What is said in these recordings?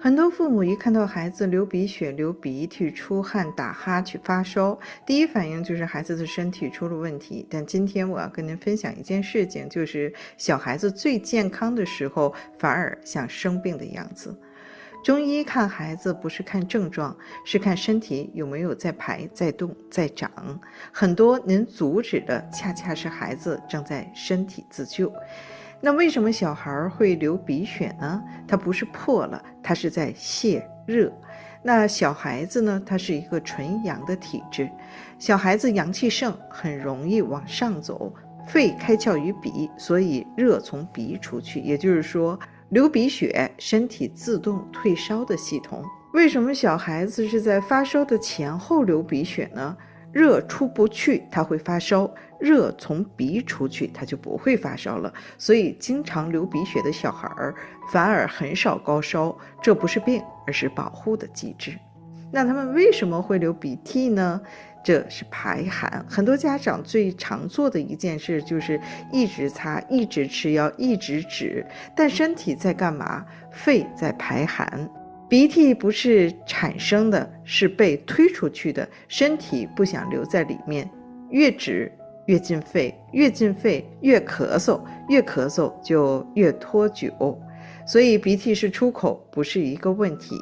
很多父母一看到孩子流鼻血、流鼻涕、出汗、打哈欠、发烧，第一反应就是孩子的身体出了问题。但今天我要跟您分享一件事情，就是小孩子最健康的时候，反而像生病的样子。中医看孩子不是看症状，是看身体有没有在排、在动、在长。很多您阻止的，恰恰是孩子正在身体自救。那为什么小孩会流鼻血呢？它不是破了，它是在泄热。那小孩子呢，他是一个纯阳的体质，小孩子阳气盛，很容易往上走，肺开窍于鼻，所以热从鼻出去，也就是说流鼻血，身体自动退烧的系统。为什么小孩子是在发烧的前后流鼻血呢？热出不去，他会发烧；热从鼻出去，他就不会发烧了。所以经常流鼻血的小孩反而很少高烧，这不是病，而是保护的机制。那他们为什么会流鼻涕呢？这是排寒。很多家长最常做的一件事就是一直擦，一直吃药，一直止，但身体在干嘛？肺在排寒。鼻涕不是产生的，是被推出去的，身体不想留在里面，越止越进肺，越进肺越咳嗽，越咳嗽就越拖久，所以鼻涕是出口，不是一个问题。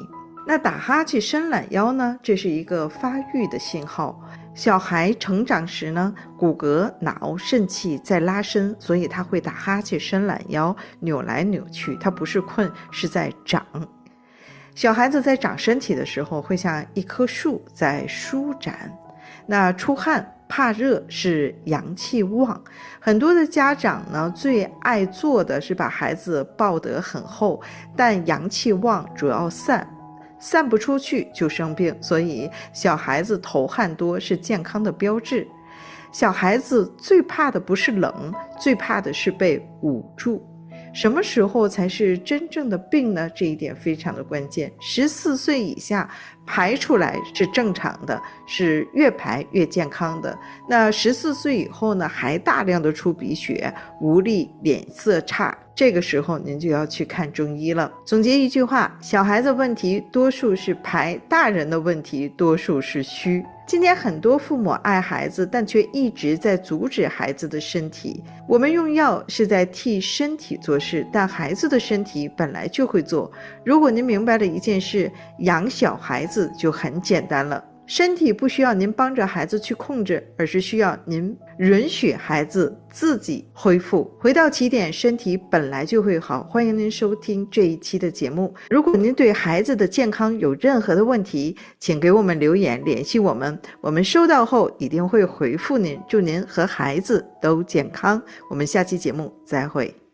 那打哈欠、伸懒腰呢？这是一个发育的信号。小孩成长时呢，骨骼、脑、肾气在拉伸，所以他会打哈欠、伸懒腰，扭来扭去，他不是困，是在长。小孩子在长身体的时候，会像一棵树在舒展。那出汗怕热是阳气旺，很多的家长呢最爱做的是把孩子抱得很厚，但阳气旺主要散不出去就生病，所以小孩子头汗多是健康的标志。小孩子最怕的不是冷，最怕的是被捂住。什么时候才是真正的病呢？这一点非常的关键。14岁以下排出来是正常的，是越排越健康的。那14岁以后呢，还大量的出鼻血、无力、脸色差，这个时候您就要去看中医了。总结一句话，小孩子问题多数是排，大人的问题多数是虚。今天很多父母爱孩子，但却一直在阻止孩子的身体。我们用药是在替身体做事，但孩子的身体本来就会做。如果您明白了一件事，养小孩子就很简单了。身体不需要您帮着孩子去控制，而是需要您允许孩子自己恢复，回到起点，身体本来就会好。欢迎您收听这一期的节目。如果您对孩子的健康有任何的问题，请给我们留言联系我们，我们收到后一定会回复您。祝您和孩子都健康，我们下期节目再会。